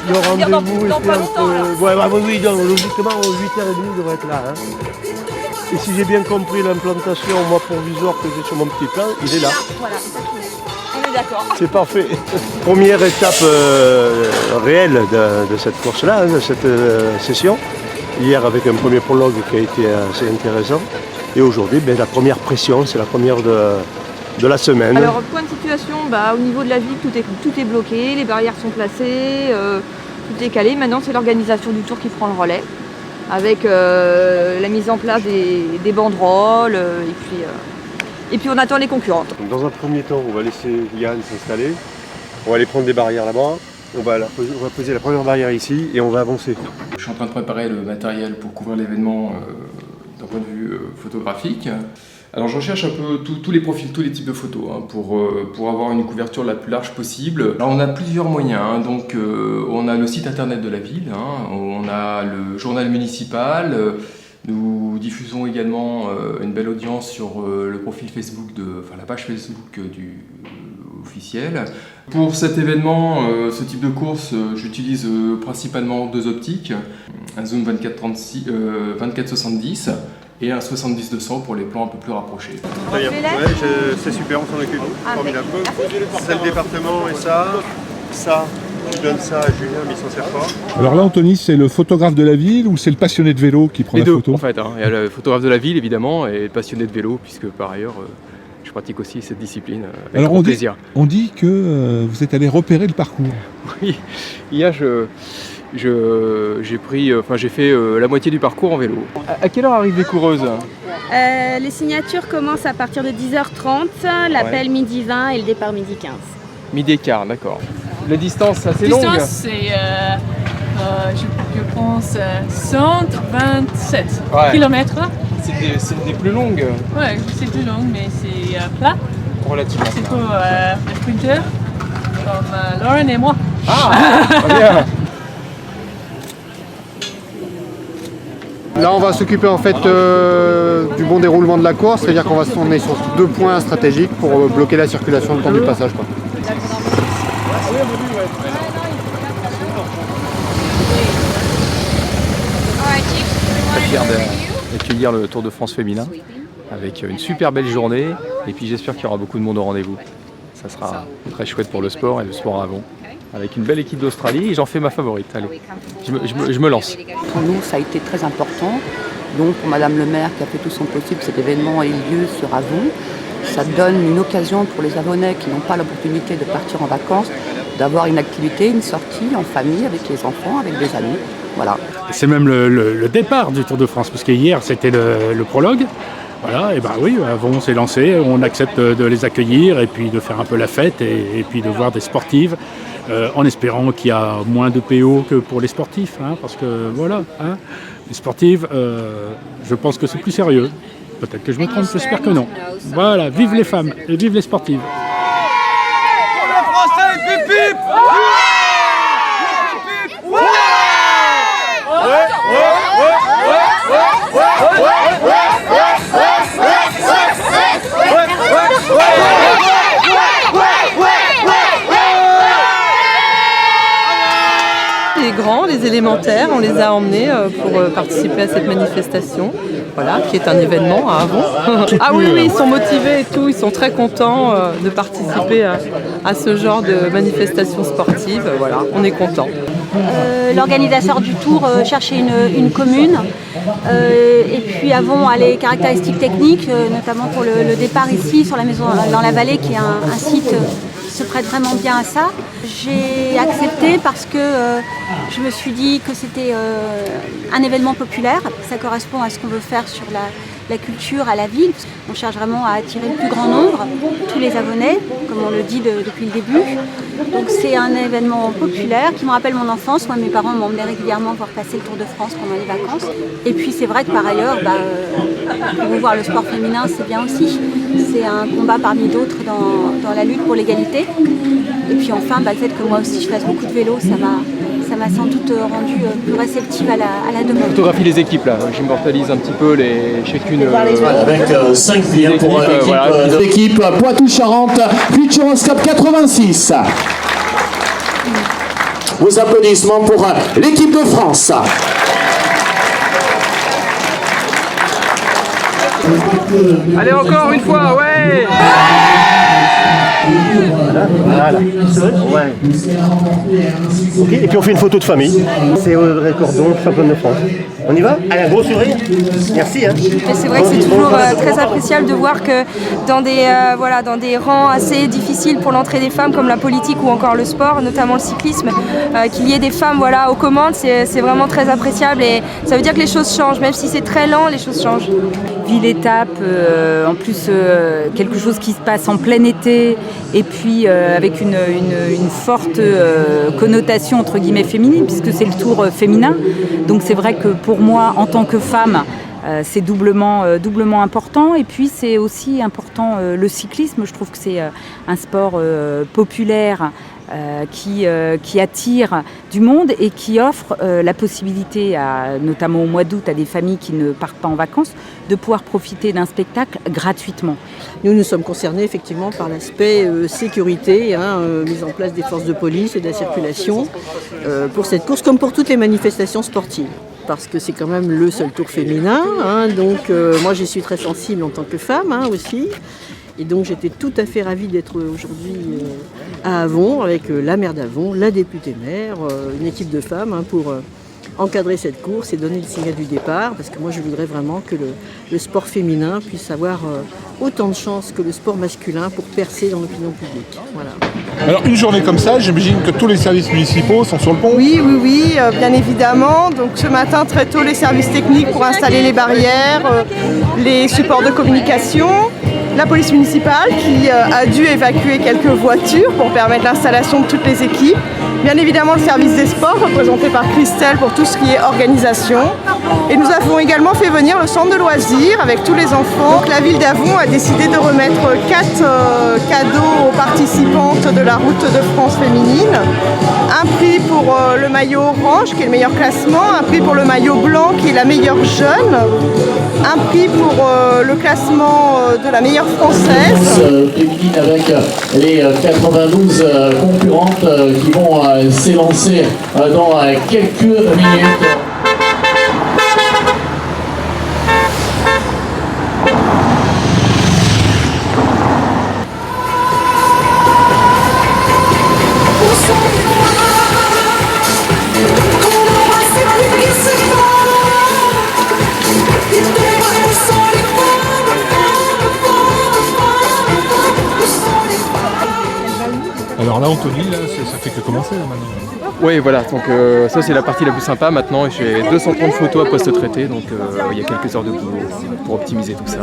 Le rendez-vous dans était pas longtemps, alors. Ouais, bah, oui, donc, logiquement, 8h30, il devrait être là. Hein. Et si j'ai bien compris l'implantation, moi, provisoire que j'ai sur mon petit plan, il est là. Voilà, exactement. On est d'accord. C'est parfait. Première étape réelle de cette course-là, de cette session. Hier, avec un premier prologue qui a été assez intéressant. Et aujourd'hui, la première pression, c'est la première de la semaine. Alors, point de situation, au niveau de la ville, tout est bloqué, les barrières sont placées, tout est calé. Maintenant, c'est l'organisation du tour qui prend le relais, avec la mise en place des banderoles, et puis on attend les concurrentes. Dans un premier temps, on va laisser Yann s'installer. On va aller prendre des barrières là-bas. On va poser la première barrière ici et on va avancer. Je suis en train de préparer le matériel pour couvrir l'événement d'un point de vue photographique. Alors je recherche un peu tous les profils, tous les types de photos pour avoir une couverture la plus large possible. Alors on a plusieurs moyens, donc on a le site internet de la ville, on a le journal municipal, nous diffusons également une belle audience sur le profil Facebook, la page Facebook officielle. Pour cet événement, ce type de course, j'utilise principalement deux optiques, un zoom 24-70 et un 70-200 pour les plans un peu plus rapprochés. C'est super, on s'en occupe. Formidable. C'est le département et ça, tu donnes ça à Julien, mais il s'en sert pas. Alors là, Anthony, c'est le photographe de la ville ou c'est le passionné de vélo qui prend les la deux, photo en fait. Il y a le photographe de la ville, évidemment, et le passionné de vélo, puisque par ailleurs, je pratique aussi cette discipline avec Alors grand plaisir. On dit que vous êtes allé repérer le parcours. Oui, hier, j'ai fait la moitié du parcours en vélo. À quelle heure arrivent les coureuses ? Les signatures commencent à partir de 10h30, l'appel midi 20 et le départ midi 15. Midi et quart, d'accord. La distance assez longue ? La distance, c'est, je pense, 127 km. C'est des plus longues. Ouais, c'est plus long, mais c'est plat. Relativement C'est plat. pour les sprinters, comme Lauren et moi. Ah, bien. Là, on va s'occuper en fait du bon déroulement de la course, c'est-à-dire qu'on est sur 2 points stratégiques pour bloquer la circulation le temps du passage. Très fier d'accueillir le Tour de France féminin avec une super belle journée et puis j'espère qu'il y aura beaucoup de monde au rendez-vous. Ça sera très chouette pour le sport et le sport à Avon. Avec une belle équipe d'Australie et j'en fais ma favorite. Allez, je me lance. Pour nous, ça a été très important. Donc pour Madame le maire qui a fait tout son possible, cet événement ait lieu sur Avon. Ça donne une occasion pour les Avonnais qui n'ont pas l'opportunité de partir en vacances, d'avoir une activité, une sortie en famille, avec les enfants, avec des amis. Voilà. C'est même le départ du Tour de France, parce qu'hier c'était le prologue. Voilà, et oui, Avon s'est lancé, on accepte de les accueillir et puis de faire un peu la fête et puis de voir des sportives, en espérant qu'il y a moins de PO que pour les sportifs, parce que voilà, les sportives, je pense que c'est plus sérieux. Peut-être que je me trompe, j'espère que non. Voilà, vive les femmes et vive les sportives. Pour les Français, bip bip! Les grands, les élémentaires, on les a emmenés pour participer à cette manifestation, qui est un événement à Avon. Ah oui, ils sont motivés et tout, ils sont très contents de participer à ce genre de manifestation sportive. Voilà, on est contents. L'organisateur du tour cherchait une commune et puis Avon a les caractéristiques techniques, notamment pour le départ ici sur la maison dans la vallée qui est un site qui se prête vraiment bien à ça. J'ai accepté parce que je me suis dit que c'était un événement populaire, ça correspond à ce qu'on veut faire sur la culture à la ville. On cherche vraiment à attirer le plus grand nombre, tous les Avonnais, comme on le dit depuis le début. Donc c'est un événement populaire qui me rappelle mon enfance. Moi, mes parents m'emmenaient régulièrement voir passer le Tour de France pendant les vacances. Et puis c'est vrai que par ailleurs, promouvoir le sport féminin, c'est bien aussi. C'est un combat parmi d'autres dans la lutte pour l'égalité. Et puis enfin, le fait que moi aussi je fasse beaucoup de vélo, ça m'a sans doute rendu plus réceptive à la demande. Photographie les équipes là, j'immortalise un petit peu chacune. Avec 5 vies pour l'équipe Poitou-Charentes, Futuroscope 86. vos applaudissements pour l'équipe de France. Allez, encore une fois, ouais! Voilà. Ouais. Okay. Et puis on fait une photo de famille. C'est Audrey Cordon, championne de France. On y va? Allez, un gros sourire. Merci. Hein. C'est vrai que c'est toujours très appréciable de voir que dans des rangs assez difficiles pour l'entrée des femmes comme la politique ou encore le sport, notamment le cyclisme, qu'il y ait des femmes aux commandes, c'est vraiment très appréciable et ça veut dire que les choses changent. Même si c'est très lent, les choses changent. Ville étape, en plus quelque chose qui se passe en plein été et puis avec une forte connotation entre guillemets féminine puisque c'est le Tour féminin. Donc c'est vrai que pour moi, en tant que femme, c'est doublement important. Et puis c'est aussi important le cyclisme. Je trouve que c'est un sport populaire qui attire du monde et qui offre la possibilité, notamment au mois d'août, à des familles qui ne partent pas en vacances, de pouvoir profiter d'un spectacle gratuitement. Nous sommes concernés effectivement par l'aspect sécurité, mise en place des forces de police et de la circulation pour cette course comme pour toutes les manifestations sportives. Parce que c'est quand même le seul tour féminin, donc moi j'y suis très sensible en tant que femme aussi. Et donc j'étais tout à fait ravie d'être aujourd'hui à Avon avec la maire d'Avon, la députée maire, une équipe de femmes pour encadrer cette course et donner le signal du départ. Parce que moi je voudrais vraiment que le sport féminin puisse avoir autant de chances que le sport masculin pour percer dans l'opinion publique. Voilà. Alors une journée comme ça, j'imagine que tous les services municipaux sont sur le pont? Oui, bien évidemment. Donc ce matin très tôt les services techniques pour installer les barrières, les supports de communication. La police municipale qui a dû évacuer quelques voitures pour permettre l'installation de toutes les équipes. Bien évidemment le service des sports représenté par Christelle pour tout ce qui est organisation. Et nous avons également fait venir le centre de loisirs avec tous les enfants. Donc, la ville d'Avon a décidé de remettre 4 cadeaux aux participantes de la Route de France féminine. Un prix pour le maillot orange qui est le meilleur classement, un prix pour le maillot blanc qui est la meilleure jeune, un prix pour le classement de la meilleure française. Féminine avec les 92 concurrentes qui vont s'élancer dans quelques minutes. Alors là, Anthony, ça fait que commencer là, maintenant. Oui, voilà, donc ça c'est la partie la plus sympa. Maintenant, j'ai 230 photos à post-traiter, donc il y a quelques heures de boulot pour optimiser tout ça.